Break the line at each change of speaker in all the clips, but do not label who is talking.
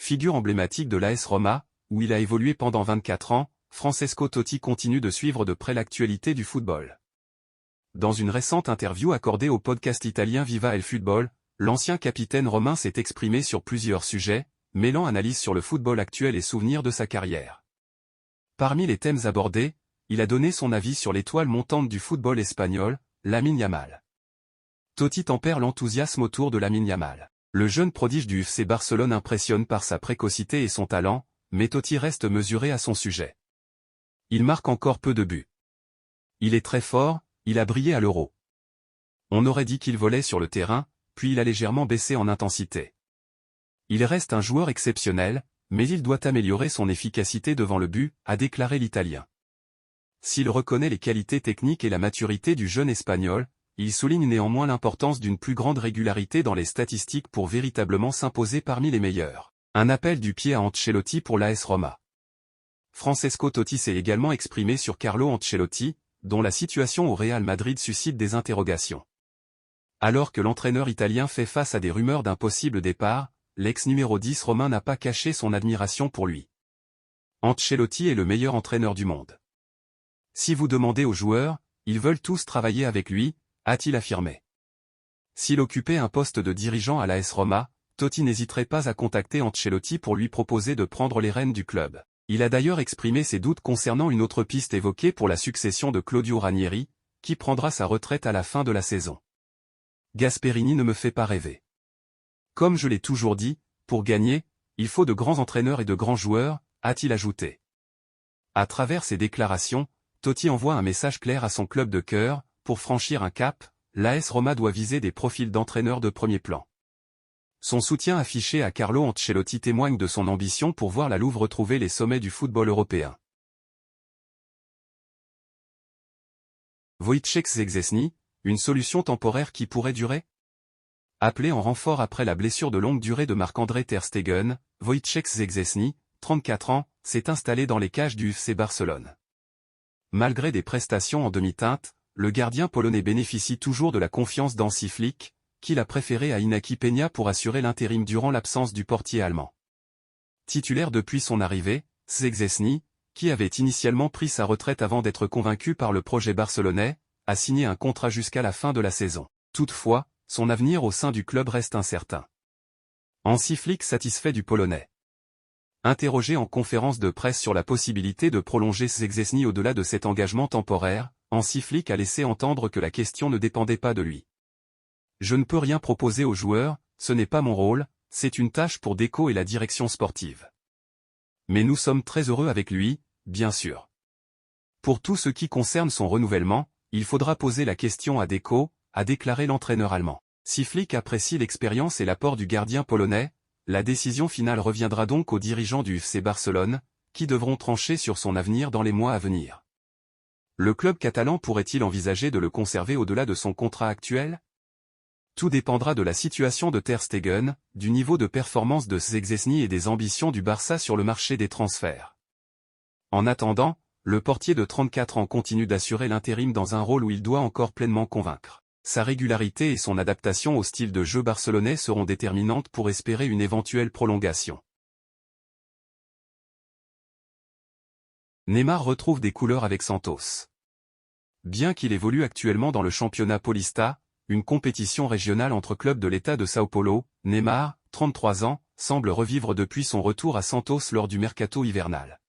Figure emblématique de l'AS Roma, où il a évolué pendant 24 ans, Francesco Totti continue de suivre de près l'actualité du football. Dans une récente interview accordée au podcast italien Viva el Football, l'ancien capitaine romain s'est exprimé sur plusieurs sujets, mêlant analyse sur le football actuel et souvenirs de sa carrière. Parmi les thèmes abordés, il a donné son avis sur l'étoile montante du football espagnol, Lamine Yamal. Totti tempère l'enthousiasme autour de Lamine Yamal. Le jeune prodige du FC Barcelone impressionne par sa précocité et son talent, mais Totti reste mesuré à son sujet. Il marque encore peu de buts. Il est très fort, il a brillé à l'Euro. On aurait dit qu'il volait sur le terrain, puis il a légèrement baissé en intensité. Il reste un joueur exceptionnel, mais il doit améliorer son efficacité devant le but, a déclaré l'Italien. S'il reconnaît les qualités techniques et la maturité du jeune Espagnol, il souligne néanmoins l'importance d'une plus grande régularité dans les statistiques pour véritablement s'imposer parmi les meilleurs. Un appel du pied à Ancelotti pour l'AS Roma. Francesco Totti s'est également exprimé sur Carlo Ancelotti, dont la situation au Real Madrid suscite des interrogations. Alors que l'entraîneur italien fait face à des rumeurs d'un possible départ, l'ex-numéro 10 romain n'a pas caché son admiration pour lui. Ancelotti est le meilleur entraîneur du monde. Si vous demandez aux joueurs, ils veulent tous travailler avec lui, a-t-il affirmé. S'il occupait un poste de dirigeant à l'AS Roma, Totti n'hésiterait pas à contacter Ancelotti pour lui proposer de prendre les rênes du club. Il a d'ailleurs exprimé ses doutes concernant une autre piste évoquée pour la succession de Claudio Ranieri, qui prendra sa retraite à la fin de la saison. Gasperini ne me fait pas rêver. Comme je l'ai toujours dit, pour gagner, il faut de grands entraîneurs et de grands joueurs, a-t-il ajouté. À travers ses déclarations, Totti envoie un message clair à son club de cœur: pour franchir un cap, l'AS Roma doit viser des profils d'entraîneurs de premier plan. Son soutien affiché à Carlo Ancelotti témoigne de son ambition pour voir la Louve retrouver les sommets du football européen. Wojciech Szczęsny, une solution temporaire qui pourrait durer? Appelé en renfort après la blessure de longue durée de Marc-André ter Stegen, Wojciech Szczęsny, 34 ans, s'est installé dans les cages du FC Barcelone. Malgré des prestations en demi-teinte, le gardien polonais bénéficie toujours de la confiance d'Hansi Flick, qu'il a préféré à Inaki Peña pour assurer l'intérim durant l'absence du portier allemand. Titulaire depuis son arrivée, Szczęsny, qui avait initialement pris sa retraite avant d'être convaincu par le projet barcelonais, a signé un contrat jusqu'à la fin de la saison. Toutefois, son avenir au sein du club reste incertain. Hansi Flick satisfait du Polonais. Interrogé en conférence de presse sur la possibilité de prolonger Szczęsny au-delà de cet engagement temporaire, Hansi Flick a laissé entendre que la question ne dépendait pas de lui. Je ne peux rien proposer aux joueurs, ce n'est pas mon rôle, c'est une tâche pour Deco et la direction sportive. Mais nous sommes très heureux avec lui, bien sûr. Pour tout ce qui concerne son renouvellement, il faudra poser la question à Deco, a déclaré l'entraîneur allemand. Si Flick apprécie l'expérience et l'apport du gardien polonais, la décision finale reviendra donc aux dirigeants du FC Barcelone, qui devront trancher sur son avenir dans les mois à venir. Le club catalan pourrait-il envisager de le conserver au-delà de son contrat actuel? Tout dépendra de la situation de ter Stegen, du niveau de performance de Szczęsny et des ambitions du Barça sur le marché des transferts. En attendant, le portier de 34 ans continue d'assurer l'intérim dans un rôle où il doit encore pleinement convaincre. Sa régularité et son adaptation au style de jeu barcelonais seront déterminantes pour espérer une éventuelle prolongation. Neymar retrouve des couleurs avec Santos. Bien qu'il évolue actuellement dans le championnat Paulista, une compétition régionale entre clubs de l'État de São Paulo, Neymar, 33 ans, semble revivre depuis son retour à Santos lors du mercato hivernal.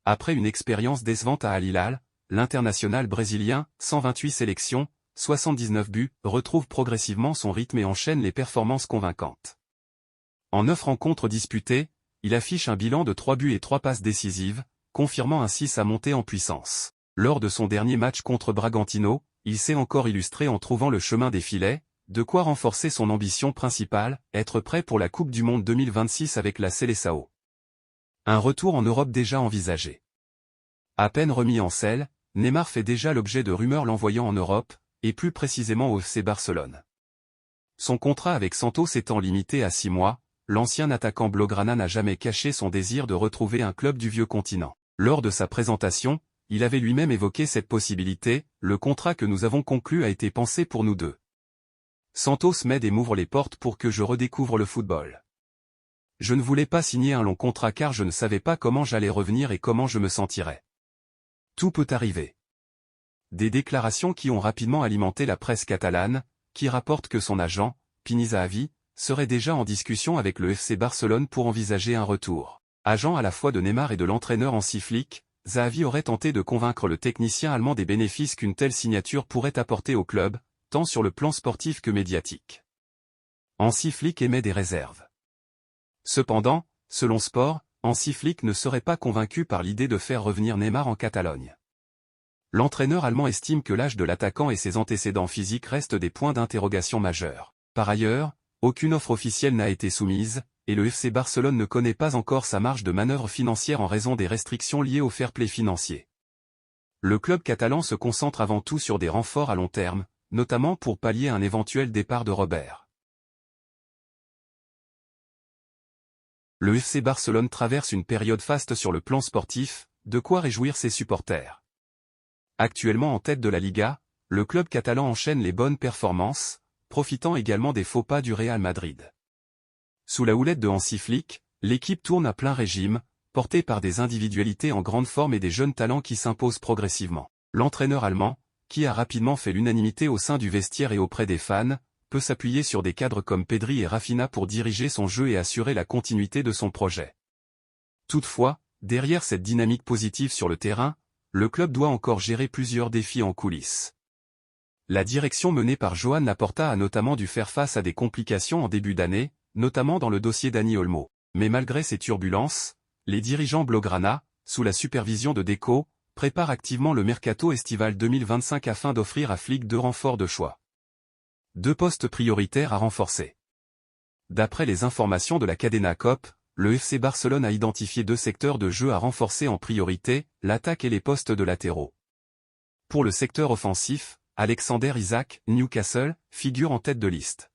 Après une expérience décevante à Al Hilal, l'international brésilien, 128 sélections, 79 buts, retrouve progressivement son rythme et enchaîne les performances convaincantes. En 9 rencontres disputées, il affiche un bilan de 3 buts et 3 passes décisives, confirmant ainsi sa montée en puissance. Lors de son dernier match contre Bragantino, il s'est encore illustré en trouvant le chemin des filets, de quoi renforcer son ambition principale, être prêt pour la Coupe du Monde 2026 avec la Seleção. Un retour en Europe déjà envisagé. À peine remis en selle, Neymar fait déjà l'objet de rumeurs l'envoyant en Europe, et plus précisément au FC Barcelone. Son contrat avec Santos étant limité à 6 mois, l'ancien attaquant blaugrana n'a jamais caché son désir de retrouver un club du vieux continent. Lors de sa présentation, il avait lui-même évoqué cette possibilité: le contrat que nous avons conclu a été pensé pour nous deux. Santos m'aide et m'ouvre les portes pour que je redécouvre le football. Je ne voulais pas signer un long contrat car je ne savais pas comment j'allais revenir et comment je me sentirais. Tout peut arriver. Des déclarations qui ont rapidement alimenté la presse catalane, qui rapporte que son agent, Pini Zahavi, serait déjà en discussion avec le FC Barcelone pour envisager un retour. Agent à la fois de Neymar et de l'entraîneur Hansi Flick, Zahavi aurait tenté de convaincre le technicien allemand des bénéfices qu'une telle signature pourrait apporter au club, tant sur le plan sportif que médiatique. Hansi Flick émet des réserves. Cependant, selon Sport, Hansi Flick ne serait pas convaincu par l'idée de faire revenir Neymar en Catalogne. L'entraîneur allemand estime que l'âge de l'attaquant et ses antécédents physiques restent des points d'interrogation majeurs. Par ailleurs, aucune offre officielle n'a été soumise, et le FC Barcelone ne connaît pas encore sa marge de manœuvre financière en raison des restrictions liées au fair play financier. Le club catalan se concentre avant tout sur des renforts à long terme, notamment pour pallier un éventuel départ de Robert. Le FC Barcelone traverse une période faste sur le plan sportif, de quoi réjouir ses supporters. Actuellement en tête de la Liga, le club catalan enchaîne les bonnes performances, profitant également des faux pas du Real Madrid. Sous la houlette de Hansi Flick, l'équipe tourne à plein régime, portée par des individualités en grande forme et des jeunes talents qui s'imposent progressivement. L'entraîneur allemand, qui a rapidement fait l'unanimité au sein du vestiaire et auprès des fans, peut s'appuyer sur des cadres comme Pedri et Rafinha pour diriger son jeu et assurer la continuité de son projet. Toutefois, derrière cette dynamique positive sur le terrain, le club doit encore gérer plusieurs défis en coulisses. La direction menée par Joan Laporta a notamment dû faire face à des complications en début d'année, notamment dans le dossier Dani Olmo. Mais malgré ces turbulences, les dirigeants blaugrana, sous la supervision de Deco, préparent activement le mercato estival 2025 afin d'offrir à Flick 2 renforts de choix. 2 postes prioritaires à renforcer. D'après les informations de la Cadena COP, le FC Barcelone a identifié 2 secteurs de jeu à renforcer en priorité, l'attaque et les postes de latéraux. Pour le secteur offensif, Alexander Isak, Newcastle, figure en tête de liste.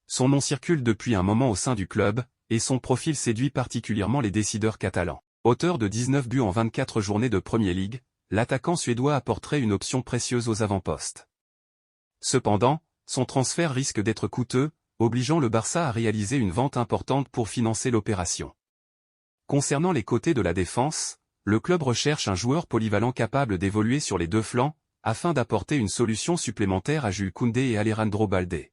Son nom circule depuis un moment au sein du club, et son profil séduit particulièrement les décideurs catalans. Auteur de 19 buts en 24 journées de Premier League, l'attaquant suédois apporterait une option précieuse aux avant-postes. Cependant, son transfert risque d'être coûteux, obligeant le Barça à réaliser une vente importante pour financer l'opération. Concernant les côtés de la défense, le club recherche un joueur polyvalent capable d'évoluer sur les 2 flancs, afin d'apporter une solution supplémentaire à Jules Koundé et Alejandro Balde.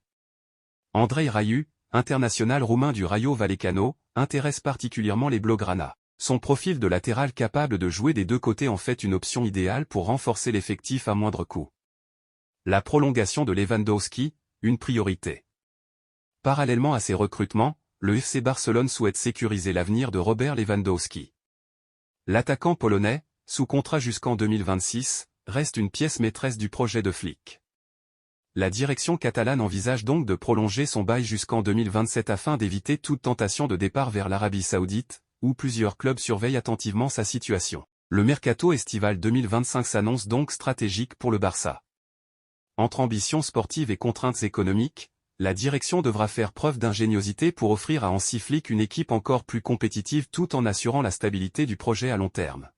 Andrei Raiu, international roumain du Rayo Vallecano, intéresse particulièrement les blaugrana. Son profil de latéral capable de jouer des 2 côtés en fait une option idéale pour renforcer l'effectif à moindre coût. La prolongation de Lewandowski, une priorité. Parallèlement à ces recrutements, le FC Barcelone souhaite sécuriser l'avenir de Robert Lewandowski. L'attaquant polonais, sous contrat jusqu'en 2026, reste une pièce maîtresse du projet de Flick. La direction catalane envisage donc de prolonger son bail jusqu'en 2027 afin d'éviter toute tentation de départ vers l'Arabie Saoudite, où plusieurs clubs surveillent attentivement sa situation. Le mercato estival 2025 s'annonce donc stratégique pour le Barça. Entre ambitions sportives et contraintes économiques, la direction devra faire preuve d'ingéniosité pour offrir à Hansi Flick une équipe encore plus compétitive tout en assurant la stabilité du projet à long terme.